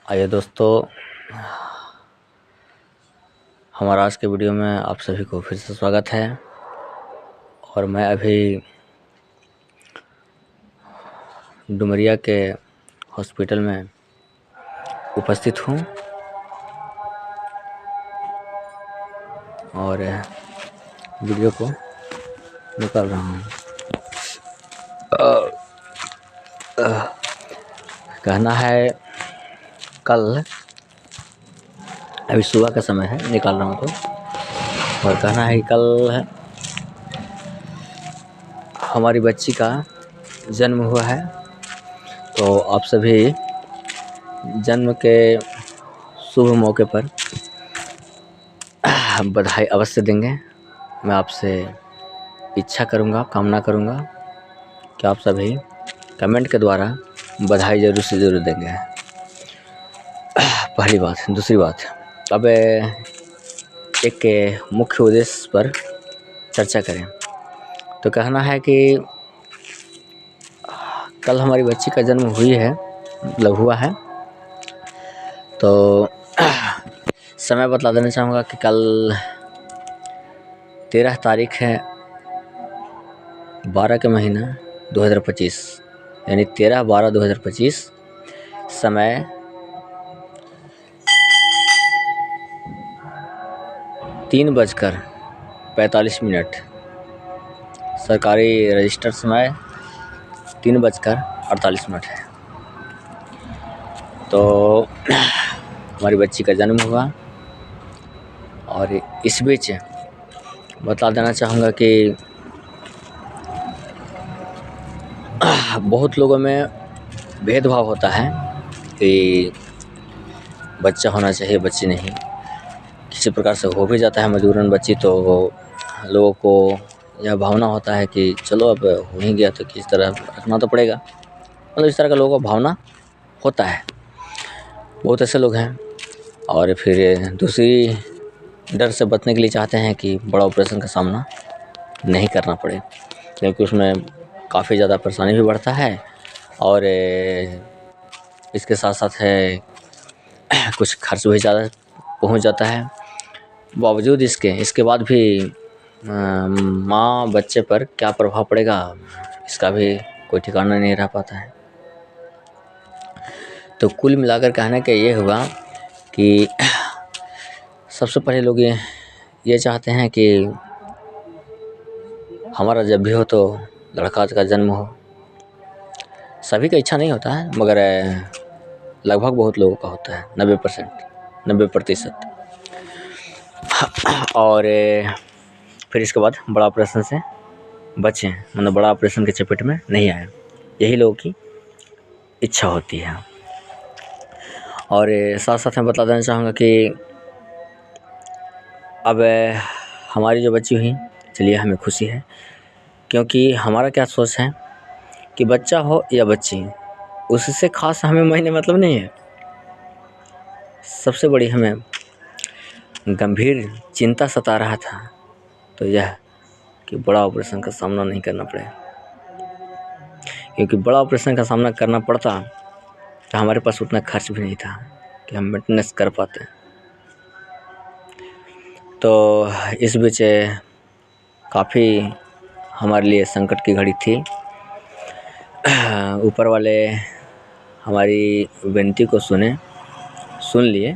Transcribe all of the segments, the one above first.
आइए दोस्तों, हमारा आज के वीडियो में आप सभी को फिर से स्वागत है। और मैं अभी डुमरिया के हॉस्पिटल में उपस्थित हूँ और वीडियो को निकाल रहा हूँ। कहना है कल, अभी सुबह का समय है, निकाल रहा हूँ तो, और कहना है कि कल हमारी बच्ची का जन्म हुआ है। तो आप सभी जन्म के शुभ मौके पर बधाई अवश्य देंगे। मैं आपसे इच्छा करूँगा, कामना करूँगा कि आप सभी कमेंट के द्वारा बधाई ज़रूर से ज़रूर देंगे। पहली बात। दूसरी बात, अब एक मुख्य उद्देश्य पर चर्चा करें। तो कहना है कि कल हमारी बच्ची का जन्म हुआ है। तो समय बतला देना चाहूँगा कि कल 13 तारीख है 12 के महीना 2025, यानी 13/12/2025। समय 3:45। सरकारी रजिस्टर समय 3:48 है। तो हमारी बच्ची का जन्म हुआ और इस बीच बता देना चाहूँगा कि बहुत लोगों में भेदभाव होता है कि बच्चा होना चाहिए, बच्ची नहीं। किसी प्रकार से हो भी जाता है मजबूरन बच्ची, तो लोगों को यह भावना होता है कि चलो अब हो ही गया तो किस तरह रखना तो पड़ेगा। मतलब इस तरह का लोगों को भावना होता है। बहुत ऐसे लोग हैं। और फिर दूसरी डर से बचने के लिए चाहते हैं कि बड़ा ऑपरेशन का सामना नहीं करना पड़े, क्योंकि उसमें काफ़ी ज़्यादा परेशानी भी बढ़ता है और इसके साथ साथ है कुछ खर्च भी ज़्यादा पहुंच जाता है। बावजूद इसके बाद भी माँ बच्चे पर क्या प्रभाव पड़ेगा, इसका भी कोई ठिकाना नहीं रह पाता है। तो कुल मिलाकर कहने का ये हुआ कि सबसे पहले लोग ये चाहते हैं कि हमारा जब भी हो तो लड़का का जन्म हो। सभी का इच्छा नहीं होता है, मगर लगभग बहुत लोगों का होता है, 90%। और फिर इसके बाद बड़ा ऑपरेशन से बचें, मतलब बड़ा ऑपरेशन के चपेट में नहीं आए, यही लोगों की इच्छा होती है। और साथ साथ मैं बता देना चाहूँगा कि अब हमारी जो बच्ची हुई, चलिए हमें खुशी है, क्योंकि हमारा क्या सोच है कि बच्चा हो या बच्ची, उससे खास हमें महीने मतलब नहीं है। सबसे बड़ी हमें गंभीर चिंता सता रहा था तो यह कि बड़ा ऑपरेशन का सामना नहीं करना पड़े, क्योंकि बड़ा ऑपरेशन का सामना करना पड़ता तो हमारे पास उतना खर्च भी नहीं था कि हम मेंटेनेंस कर पाते। तो इस बीच काफ़ी हमारे लिए संकट की घड़ी थी। ऊपर वाले हमारी विनती को सुन लिए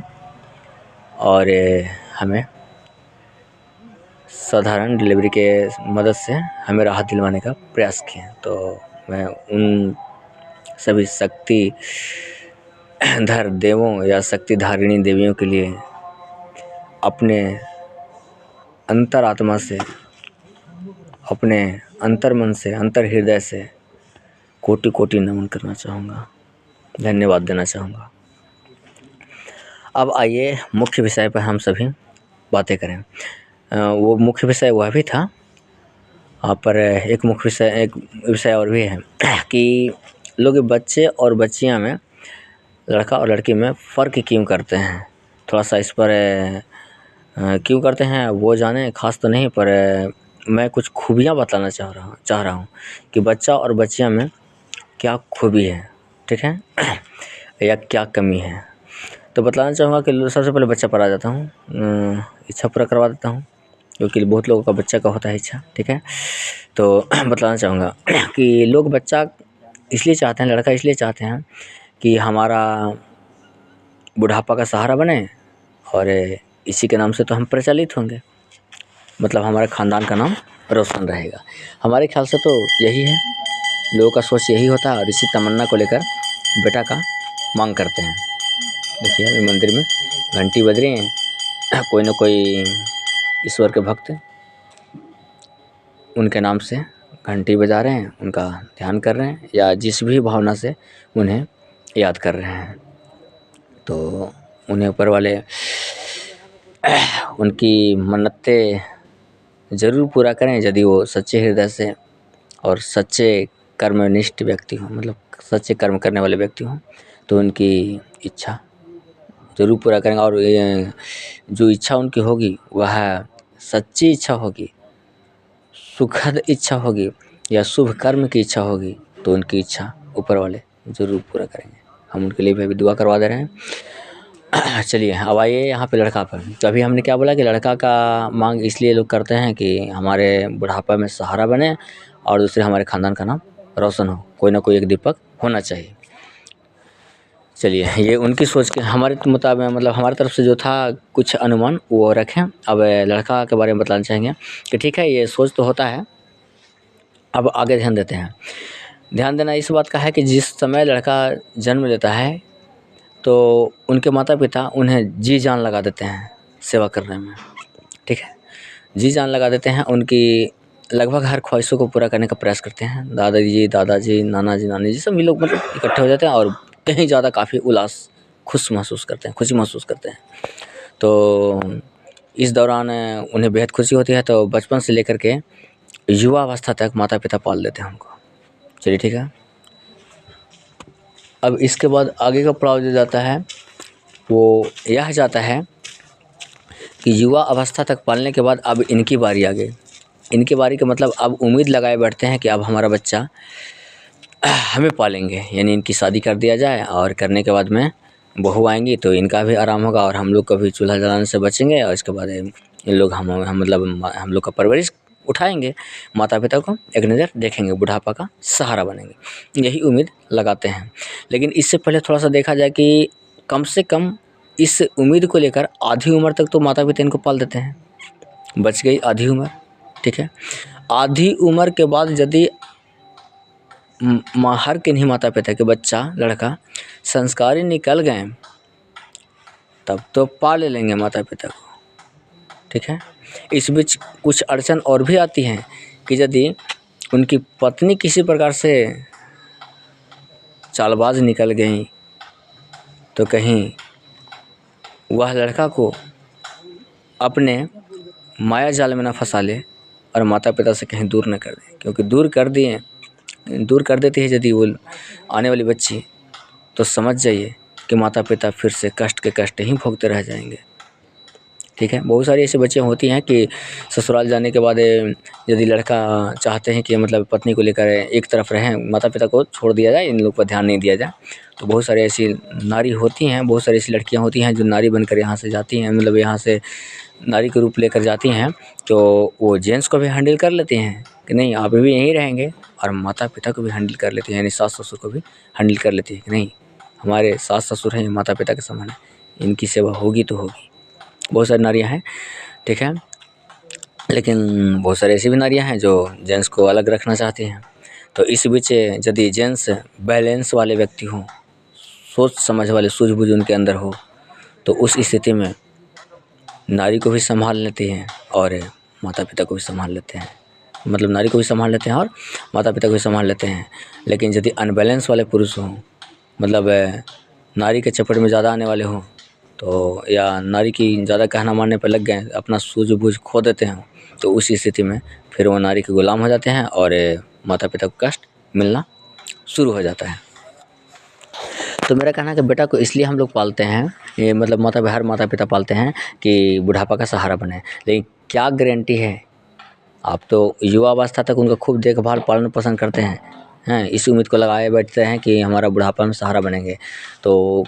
और हमें साधारण डिलीवरी के मदद से हमें राहत दिलवाने का प्रयास किए। तो मैं उन सभी शक्तिधर देवों या शक्तिधारिणी देवियों के लिए अपने अंतरात्मा से, अपने अंतर मन से, अंतर हृदय से कोटि कोटि नमन करना चाहूँगा, धन्यवाद देना चाहूँगा। अब आइए मुख्य विषय पर हम सभी बातें करें। वो मुख्य विषय वह भी था, पर एक विषय और भी है कि लोग बच्चे और बच्चियां में, लड़का और लड़की में फ़र्क क्यों करते हैं। थोड़ा सा इस पर क्यों करते हैं वो जाने, खास तो नहीं, पर मैं कुछ खूबियां बताना चाह रहा हूँ कि बच्चा और बच्चियां में क्या खूबी है, ठीक है, या क्या कमी है। तो बतलाना चाहूँगा कि सबसे पहले बच्चा पर आ जाता हूँ, इच्छा पूरा करवा देता हूँ, क्योंकि बहुत लोगों का बच्चा का होता है इच्छा, ठीक है। तो बतलाना चाहूँगा कि लोग बच्चा इसलिए चाहते हैं, लड़का इसलिए चाहते हैं कि हमारा बुढ़ापा का सहारा बने और इसी के नाम से तो हम प्रचलित होंगे, मतलब हमारे ख़ानदान का नाम रोशन रहेगा। हमारे ख्याल से तो यही है, लोगों का सोच यही होता है और इसी तमन्ना को लेकर बेटा का मांग करते हैं। देखिए अभी मंदिर में घंटी बज रही है, कोई ना कोई ईश्वर के भक्त उनके नाम से घंटी बजा रहे हैं, उनका ध्यान कर रहे हैं या जिस भी भावना से उन्हें याद कर रहे हैं। तो उन्हें ऊपर वाले उनकी मन्नतें ज़रूर पूरा करें यदि वो सच्चे हृदय से और सच्चे कर्मनिष्ठ व्यक्ति हों, मतलब सच्चे कर्म करने वाले व्यक्ति हों, तो उनकी इच्छा ज़रूर पूरा करेंगे। और ये जो इच्छा उनकी होगी वह सच्ची इच्छा होगी, सुखद इच्छा होगी या शुभ कर्म की इच्छा होगी, तो उनकी इच्छा ऊपर वाले ज़रूर पूरा करेंगे। हम उनके लिए भी दुआ करवा दे रहे हैं। चलिए अब आइए यहाँ पे लड़का पर। तो अभी हमने क्या बोला कि लड़का का मांग इसलिए लोग करते हैं कि हमारे बुढ़ापा में सहारा बने और दूसरे हमारे ख़ानदान का नाम रोशन हो, कोई ना कोई एक दीपक होना चाहिए। चलिए ये उनकी सोच के हमारे मुताबिक, मतलब हमारी तरफ से जो था कुछ अनुमान वो रखें। अब लड़का के बारे में बताना चाहेंगे कि ठीक है ये सोच तो होता है, अब आगे ध्यान देते हैं। ध्यान देना इस बात का है कि जिस समय लड़का जन्म लेता है तो उनके माता पिता उन्हें जी जान लगा देते हैं सेवा करने में, ठीक है। जी जान लगा देते हैं, उनकी लगभग हर ख्वाहिशों को पूरा करने का प्रयास करते हैं। दादाजी, नाना जी, नानी जी सभी लोग मतलब इकट्ठे हो जाते हैं और कहीं ज़्यादा काफ़ी खुशी महसूस करते हैं। तो इस दौरान उन्हें बेहद खुशी होती है, तो बचपन से लेकर के युवा अवस्था तक माता पिता पाल देते हैं उनको। चलिए ठीक है। अब इसके बाद आगे का पड़ाव जो जाता है वो यह जाता है कि युवा अवस्था तक पालने के बाद अब इनकी बारी आ गई। इनकी बारी का मतलब अब उम्मीद लगाए बैठते हैं कि अब हमारा बच्चा हमें पालेंगे, यानी इनकी शादी कर दिया जाए और करने के बाद में बहू आएंगी तो इनका भी आराम होगा और हम लोग का भी चूल्हा जलाने से बचेंगे और इसके बाद इन लोग हम मतलब हम लोग का परवरिश उठाएंगे, माता पिता को एक नज़र देखेंगे, बुढ़ापा का सहारा बनेंगे, यही उम्मीद लगाते हैं। लेकिन इससे पहले थोड़ा सा देखा जाए कि कम से कम इस उम्मीद को लेकर आधी उम्र तक तो माता पिता इनको पाल देते हैं, बच गई आधी उम्र, ठीक है। आधी उम्र के बाद यदि हर किन्हीं माता पिता के बच्चा लड़का संस्कारी निकल गए तब तो पाल लेंगे माता पिता को, ठीक है। इस बीच कुछ अड़चन और भी आती हैं कि यदि उनकी पत्नी किसी प्रकार से चालबाज निकल गई तो कहीं वह लड़का को अपने माया जाल में न फंसा ले और माता पिता से कहीं दूर न कर दे, क्योंकि दूर कर देती है यदि वो आने वाली बच्ची, तो समझ जाइए कि माता पिता फिर से कष्ट के कष्ट ही भोगते रह जाएंगे, ठीक है। बहुत सारी ऐसी बच्चियाँ होती हैं कि ससुराल जाने के बाद यदि लड़का चाहते हैं कि मतलब पत्नी को लेकर एक तरफ रहें, माता पिता को छोड़ दिया जाए, इन लोग पर ध्यान नहीं दिया जाए, तो बहुत सारी ऐसी नारी होती हैं, बहुत सारी ऐसी लड़कियाँ होती हैं जो नारी बनकर यहाँ से जाती हैं, मतलब यहाँ से नारी के रूप लेकर जाती हैं, तो वो जेंट्स को भी हैंडल कर लेती हैं कि नहीं आप भी यहीं रहेंगे, और माता पिता को भी हैंडल कर लेती हैं, यानी सास ससुर को भी हैंडल कर लेती है कि नहीं हमारे सास ससुर हैं, माता पिता के समान है, इनकी सेवा होगी तो होगी। बहुत सारी नारियाँ हैं, ठीक है। लेकिन बहुत सारी ऐसी भी नारियाँ हैं जो जेंट्स को अलग रखना चाहती हैं। तो इस बीच यदि जेंट्स बैलेंस वाले व्यक्ति हों, सोच समझ वाले सूझबूझ उनके अंदर हो, तो उस स्थिति में नारी को भी संभाल लेती हैं और माता पिता को भी संभाल लेते हैं, मतलब नारी को भी संभाल लेते हैं और माता पिता को भी संभाल लेते हैं। लेकिन यदि अनबैलेंस वाले पुरुष हों, मतलब नारी के चपेट में ज़्यादा आने वाले हों, तो या नारी की ज़्यादा कहना मानने पर लग गए, अपना सूझबूझ खो देते हैं, तो उस स्थिति में फिर वो नारी के गुलाम हो जाते हैं और माता पिता को कष्ट मिलना शुरू हो जाता है। तो मेरा कहना है कि बेटा को इसलिए हम लोग पालते हैं, ये मतलब हर माता पिता पालते हैं कि बुढ़ापा का सहारा बने। लेकिन क्या गारंटी है, आप तो युवा अवस्था तक उनका खूब देखभाल पालन पोषण करते हैं, इस उम्मीद को लगाए बैठते हैं कि हमारा बुढ़ापा में सहारा बनेंगे, तो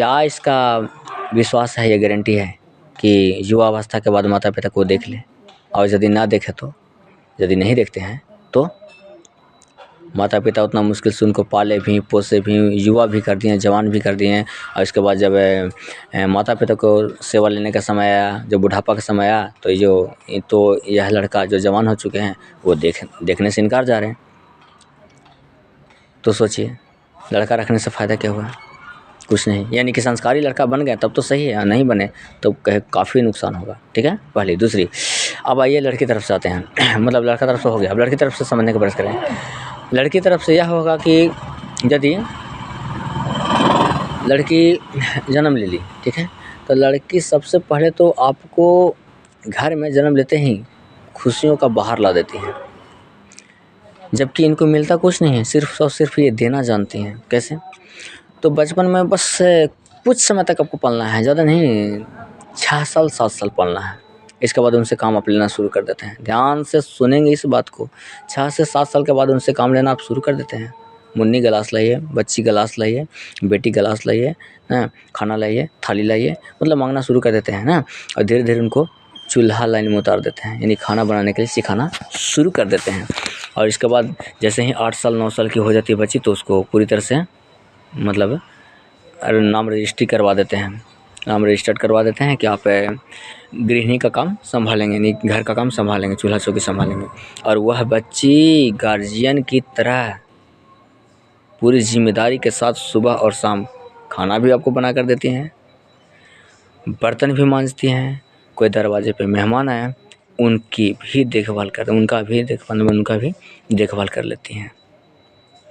क्या इसका विश्वास है, ये गारंटी है कि युवावस्था के बाद माता पिता को देख ले? और यदि ना देखे तो, यदि नहीं देखते हैं तो माता पिता उतना मुश्किल से उनको पाले भी, पोसे भी, युवा भी कर दिए, जवान भी कर दिए हैं, और इसके बाद जब माता पिता को सेवा लेने का समय आया, जब बुढ़ापा का समय आया, तो यह लड़का जो जवान हो चुके हैं वो देखने से इनकार जा रहे हैं। तो सोचिए, लड़का रखने से फ़ायदा क्या हुआ? कुछ नहीं। यानी कि संस्कारी लड़का बन गया तब तो सही है, नहीं बने तो काफ़ी नुकसान होगा। ठीक है, पहली। दूसरी, अब आइए लड़की तरफ से आते हैं। मतलब लड़का तरफ से हो गया, अब लड़की तरफ से समझने का प्रयास करें। लड़की तरफ से यह होगा कि यदि लड़की जन्म ले ली, ठीक है, तो लड़की सबसे पहले तो आपको घर में जन्म लेते ही खुशियों का बहार ला देती है, जबकि इनको मिलता कुछ नहीं है, सिर्फ और सिर्फ ये देना जानती हैं। कैसे? तो बचपन में बस कुछ समय तक आपको पालना है, ज़्यादा नहीं, 6 साल 7 साल पालना है। इसके बाद उनसे काम आप लेना शुरू कर देते हैं। ध्यान से सुनेंगे इस बात को, 6 से 7 साल के बाद उनसे काम लेना आप शुरू कर देते हैं। मुन्नी गिलास लाइए, बच्ची गिलास लाइए, बेटी गिलास लाइए, खाना लाइए, थाली लाइए, मतलब मांगना शुरू कर देते हैं ना। और धीरे धीरे उनको चूल्हा लाइन में उतार देते हैं, यानी खाना बनाने के लिए सिखाना शुरू कर देते हैं। और इसके बाद जैसे ही 8 साल 9 साल की हो जाती है बच्ची, तो उसको पूरी तरह से मतलब नाम रजिस्ट्री करवा देते हैं। नाम रजिस्टर्ड करवा देते हैं कि आप गृहिणी का काम संभालेंगे, यानी घर का काम संभालेंगे, चूल्हा चौकी संभालेंगे। और वह बच्ची गार्जियन की तरह पूरी जिम्मेदारी के साथ सुबह और शाम खाना भी आपको बना कर देती हैं, बर्तन भी मांजती हैं। कोई दरवाजे पे मेहमान आए, उनका भी देखभाल कर लेती हैं।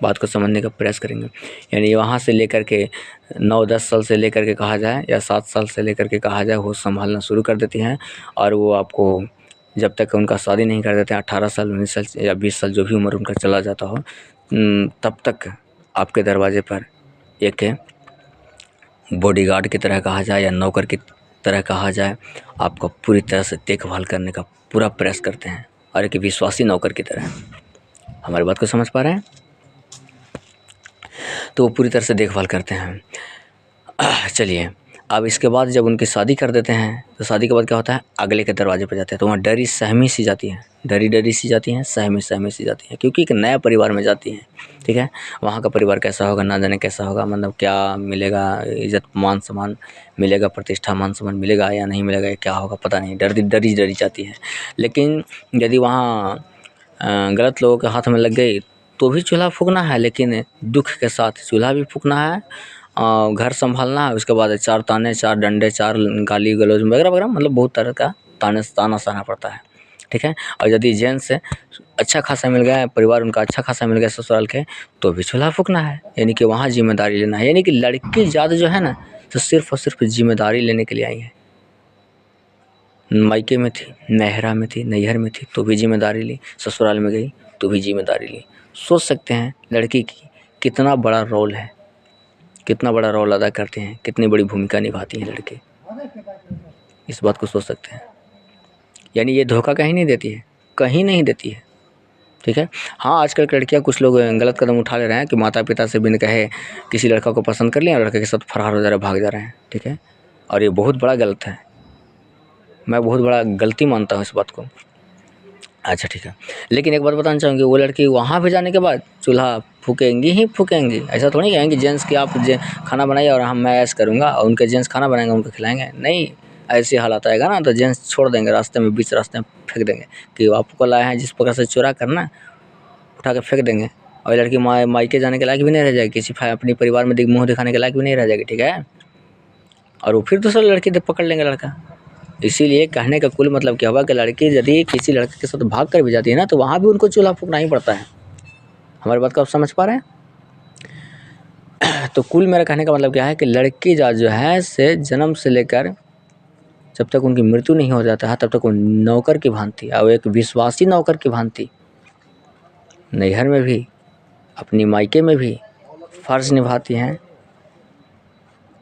बात को समझने का प्रयास करेंगे। यानी वहाँ से लेकर के 9-10 साल से लेकर के कहा जाए, या 7 साल से लेकर के कहा जाए, वो संभालना शुरू कर देती हैं। और वो आपको जब तक उनका शादी नहीं कर देते हैं, 18 साल 19 साल या 20 साल जो भी उम्र उनका चला जाता हो, तब तक आपके दरवाजे पर एक बॉडीगार्ड की तरह कहा जाए या नौकर की तरह कहा जाए, आपका पूरी तरह से देखभाल करने का पूरा प्रयास करते हैं, और एक विश्वासी नौकर की तरह। हमारी बात को समझ पा रहे हैं? तो वो पूरी तरह से देखभाल करते हैं। चलिए, अब इसके बाद जब उनकी शादी कर देते हैं, तो शादी के बाद क्या होता है, अगले के दरवाजे पर जाते हैं, तो वहाँ डरी सहमी सी जाती है, डरी सी जाती हैं, सहमी सी जाती हैं, क्योंकि एक नया परिवार में जाती हैं। ठीक है, वहाँ का परिवार कैसा होगा, ना जाने कैसा होगा, मतलब क्या मिलेगा, इज्जत मान सम्मान मिलेगा, प्रतिष्ठा मान सम्मान मिलेगा या नहीं मिलेगा, क्या होगा पता नहीं, डरी जाती है। लेकिन यदि वहाँ गलत लोगों के हाथ में लग गई तो भी चूल्हा फूकना है, लेकिन दुख के साथ चूल्हा भी फूकना है, घर संभालना है। उसके बाद 4 ताने, 4 डंडे, 4 गाली गलौज वगैरह वगैरह, मतलब बहुत तरह का ताना सहना पड़ता है। ठीक है, और यदि जेंट्स अच्छा खासा मिल गया, परिवार उनका अच्छा खासा मिल गया ससुराल के, तो भी चूल्हा फूकना है, यानी कि वहाँ जिम्मेदारी लेना है। यानी कि लड़की जात जो है ना, तो सिर्फ और सिर्फ जिम्मेदारी लेने के लिए आई है। मायके में थी, नैहरा में थी, नैहर में थी तो भी जिम्मेदारी ली, ससुराल में गई तो भी जिम्मेदारी ली। सोच सकते हैं लड़की की कितना बड़ा रोल है, कितना बड़ा रोल अदा करते हैं, कितनी बड़ी भूमिका निभाती हैं लड़के। इस बात को सोच सकते हैं। यानी ये धोखा कहीं नहीं देती है, कहीं नहीं देती है। ठीक है, हाँ, आजकल की लड़कियाँ कुछ लोग गलत कदम उठा ले रहे हैं कि माता पिता से बिन कहे किसी लड़का को पसंद कर लिया और लड़के के साथ फरार हो जा रहे, भाग जा रहे हैं। ठीक है, और ये बहुत बड़ा गलत है, मैं बहुत बड़ा गलती मानता हूँ इस बात को। अच्छा, ठीक है, लेकिन एक बात बताना चाहूँगी, वो लड़की वहाँ पे जाने के बाद चूल्हा फूकेंगी ही फूकेंगी। ऐसा थोड़ी कहेंगे जेंट्स कि आप खाना बनाइए और मैं ऐश करूँगा, और उनके जेंट्स खाना बनाएंगे उनको खिलाएंगे, नहीं। ऐसे हालात आएगा ना तो जेंट्स छोड़ देंगे रास्ते में, बीच रास्ते में फेंक देंगे कि आपको लाए हैं जिस प्रकार से चुरा करना, उठा के फेंक देंगे। और लड़की मायके जाने के लायक भी नहीं रह जाएगी, किसी अपने परिवार में मुँह दिखाने के लायक भी नहीं रह जाएगी। ठीक है, और वो फिर दूसरा लड़की पकड़ लेंगे लड़का। इसीलिए कहने का कुल मतलब क्या हुआ कि लड़की यदि किसी लड़के के साथ भाग कर भी जाती है ना, तो वहाँ भी उनको चूल्हा फूकना ही पड़ता है। हमारी बात को आप समझ पा रहे हैं? तो कुल मेरा कहने का मतलब क्या है कि लड़की जात जो है से जन्म से लेकर जब तक उनकी मृत्यु नहीं हो जाता है, तब तक वो नौकर की भांति, और एक विश्वासी नौकर की भांति नैहर में भी, अपनी मायके में भी फर्ज निभाती हैं।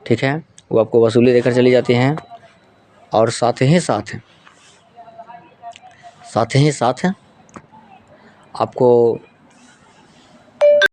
ठीक है, वो आपको वसूली देकर चली जाती हैं, और साथ ही साथ आपको